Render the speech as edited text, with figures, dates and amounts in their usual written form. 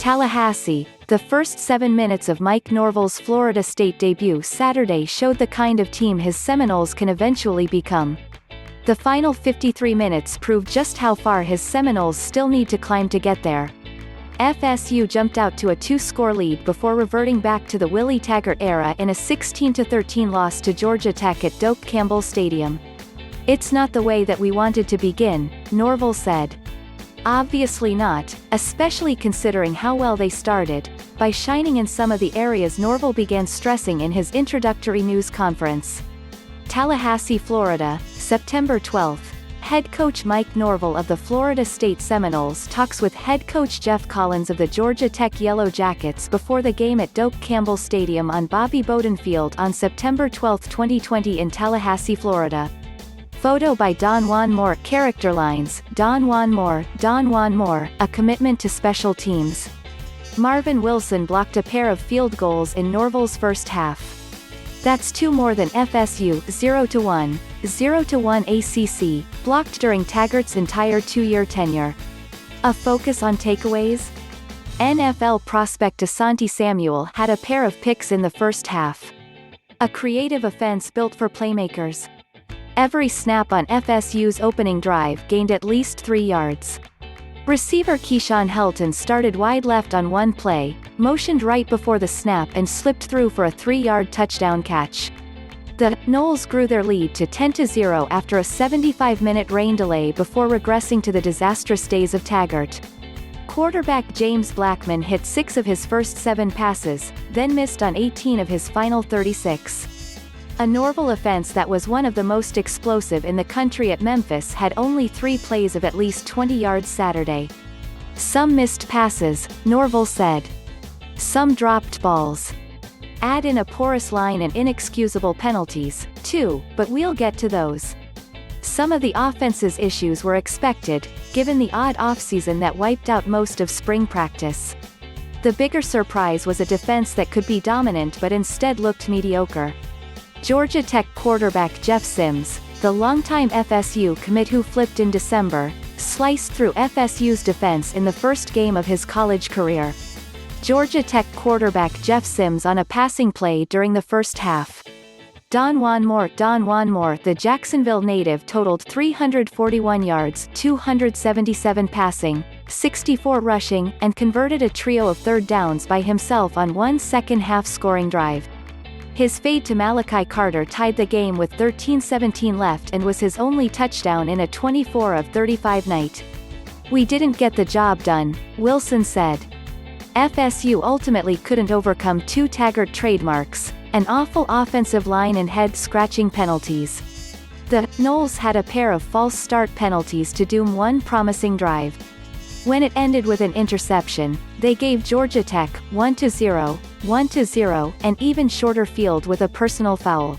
Tallahassee. The first 7 minutes of Mike Norvell's Florida State debut Saturday showed the kind of team his Seminoles can eventually become. The final 53 minutes proved just how far his Seminoles still need to climb to get there. FSU jumped out to a 2-score lead before reverting back to the Willie Taggart era in a 16-13 loss to Georgia Tech at Doak Campbell Stadium. "It's not the way that we wanted to begin," Norvell said. Obviously not, especially considering how well they started, by shining in some of the areas Norvell began stressing in his introductory news conference. Tallahassee, Florida, September 12. Head Coach Mike Norvell of the Florida State Seminoles talks with Head Coach Geoff Collins of the Georgia Tech Yellow Jackets before the game at Doak Campbell Stadium on Bobby Bowden Field on September 12, 2020 in Tallahassee, Florida. Photo by Don Juan Moore. Character lines: Don Juan Moore, a commitment to special teams. Marvin Wilson blocked a pair of field goals in Norvell's first half. That's 2 more than FSU, 0-1 ACC, blocked during Taggart's entire 2-year tenure. A focus on takeaways? NFL prospect Asante Samuel had a pair of picks in the first half. A creative offense built for playmakers. Every snap on FSU's opening drive gained at least 3 yards. Receiver Keyshawn Helton started wide left on one play, motioned right before the snap and slipped through for a 3-yard touchdown catch. The Noles grew their lead to 10-0 after a 75-minute rain delay before regressing to the disastrous days of Taggart. Quarterback James Blackman hit 6 of his first 7 passes, then missed on 18 of his final 36. A Norvell offense that was one of the most explosive in the country at Memphis had only 3 plays of at least 20 yards Saturday. Some missed passes, Norvell said. Some dropped balls. Add in a porous line and inexcusable penalties, too, but we'll get to those. Some of the offense's issues were expected, given the odd offseason that wiped out most of spring practice. The bigger surprise was a defense that could be dominant but instead looked mediocre. Georgia Tech quarterback Jeff Sims, the longtime FSU commit who flipped in December, sliced through FSU's defense in the first game of his college career. Georgia Tech quarterback Jeff Sims on a passing play during the first half. Don Juan Moore, the Jacksonville native totaled 341 yards, 277 passing, 64 rushing, and converted a trio of third downs by himself on one second-half scoring drive. His fade to Malachi Carter tied the game with 13:17 left and was his only touchdown in a 24 of 35 night. "We didn't get the job done," Wilson said. FSU ultimately couldn't overcome 2 Taggart trademarks, an awful offensive line and head-scratching penalties. The Noles had a pair of false start penalties to doom one promising drive. When it ended with an interception, they gave Georgia Tech 1-0, an even shorter field with a personal foul.